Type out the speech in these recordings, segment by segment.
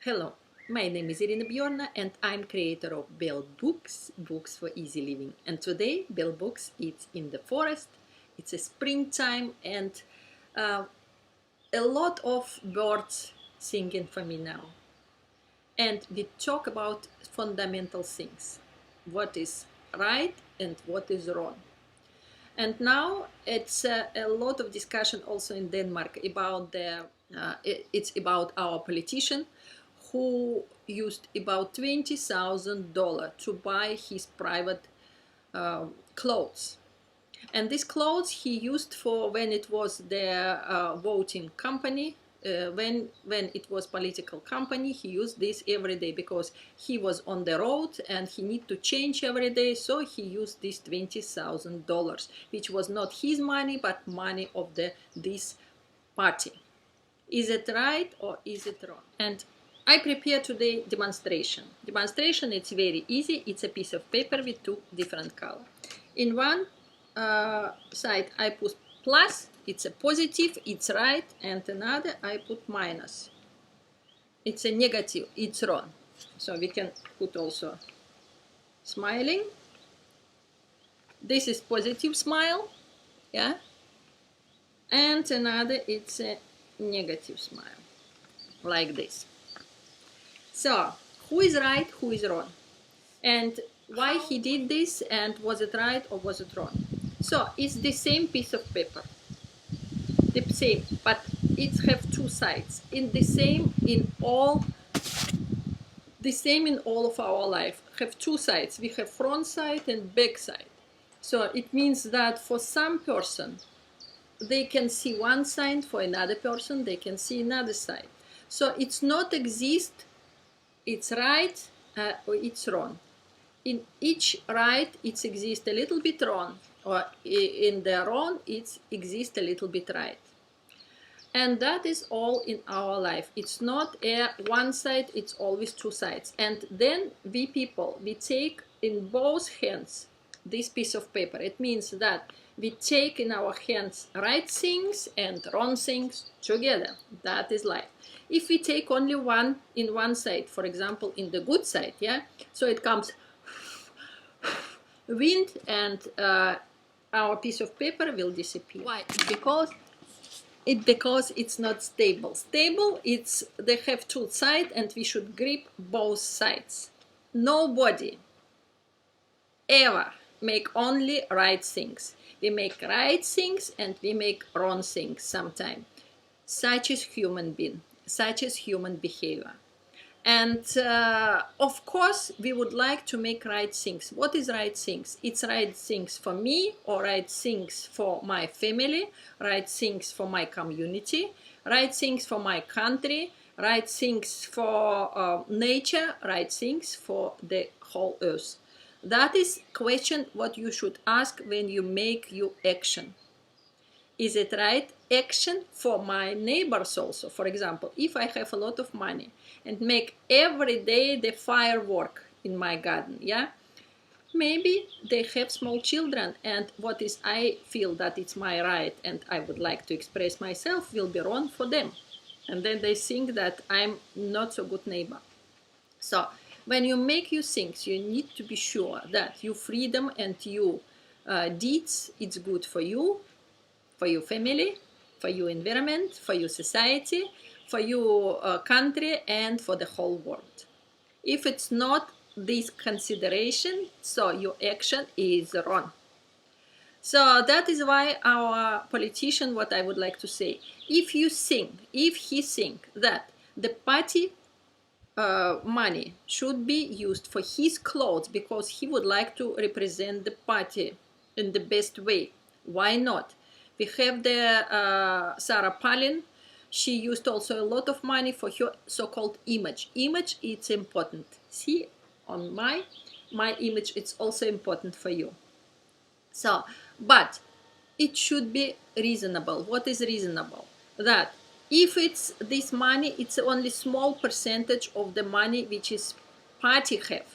Hello, my name is Irina Bjorna and I'm creator of Bell Books, Books for Easy Living. And today, Bell Books, it's in the forest, it's a springtime and uh, a lot of birds singing for me now. And we talk about fundamental things, what is right and what is wrong. And now it's a lot of discussion also in Denmark about it's about our politician who used about $20,000 to buy his private clothes. And these clothes he used for when it was their voting company. When it was political company, he used this every day because he was on the road and he need to change every day. So he used this $20,000, which was not his money but money of this party. Is it right or is it wrong? And I prepare today demonstration. Demonstration, it's very easy. It's a piece of paper with two different colors. In one side I put plus, it's a positive, it's right, and another I put minus. It's a negative, it's wrong. So we can put also smiling. This is positive smile, yeah, and another it's a negative smile, like this. So who is right, who is wrong, and why he did this, and was it right or was it wrong? So it's the same piece of paper, the same, but it have two sides. The same in all of our life. Have two sides. We have front side and back side. So it means that for some person, they can see one side. For another person, they can see another side. So it's not exist. It's right or it's wrong. In each right, it exists a little bit wrong, or in the wrong, it exists a little bit right. And that is all in our life. It's not one side, it's always two sides. And then we people, we take in both hands this piece of paper. It means that we take in our hands right things and wrong things together. That is life. If we take only one in one side, for example, in the good side, yeah, so it comes wind and our piece of paper will disappear. Why? Because it's not stable. Stable, they have two sides and we should grip both sides. Nobody ever make only right things. We make right things and we make wrong things sometimes. Such is human being, such is human behavior. And of course, we would like to make right things. What is right things? It's right things for me, or right things for my family, right things for my community, right things for my country, right things for nature, right things for the whole earth. That is question what you should ask when you make your action. Is it right action for my neighbors also? For example, if I have a lot of money and make every day the firework in my garden, yeah, maybe they have small children, and what is I feel that it's my right and I would like to express myself will be wrong for them, and then they think that I'm not so good neighbor. So when you make your things, you need to be sure that your freedom and your deeds, it's good for you, for your family, for your environment, for your society, for your country, and for the whole world. If it's not this consideration, so your action is wrong. So that is why our politician, what I would like to say, if he think that the party money should be used for his clothes because he would like to represent the party in the best way, why not? We have the Sarah Palin. She used also a lot of money for her so-called image. Image, it's important. See, on my image, it's also important for you. So, but it should be reasonable. What is reasonable? That if it's this money, it's only small percentage of the money which is party have.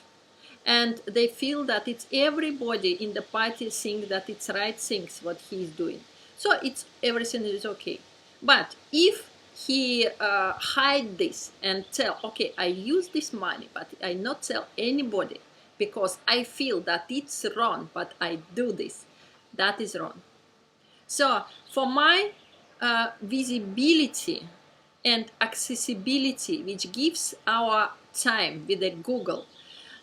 And they feel that it's everybody in the party think that it's right things what he is doing. So everything is okay. But if he hide this and tell, okay, I use this money, but I not tell anybody because I feel that it's wrong, but I do this. That is wrong. So for my visibility and accessibility, which gives our time with the Google.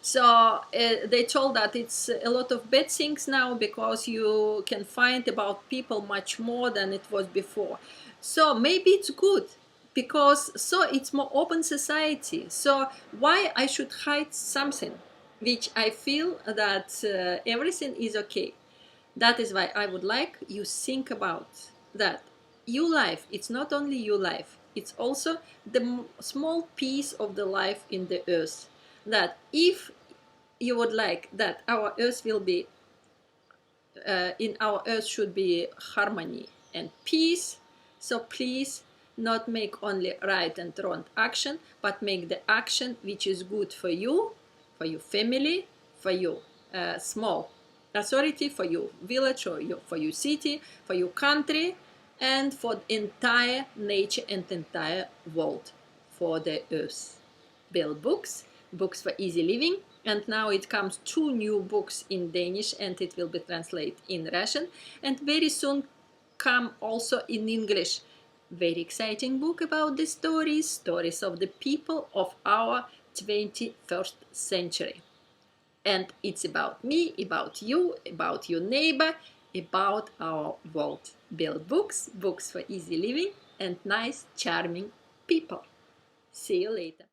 So they told that it's a lot of bad things now because you can find about people much more than it was before. So maybe it's good because so it's more open society. So why I should hide something which I feel that everything is okay. That is why I would like you think about that. Your life, it's not only your life, it's also the small piece of the life in the earth. That if you would like that our earth will be, in our earth should be harmony and peace, so please not make only right and wrong action, but make the action which is good for you, for your family, for your small authority, for your village or for your city, for your country, and for the entire nature and entire world, for the earth. Build books, books for easy living, and now it comes 2 new books in Danish and it will be translated in Russian, and very soon come also in English. Very exciting book about the stories of the people of our 21st century. And it's about me, about you, about your neighbor, about our world. Build books, books for easy living, and nice, charming people. See you later.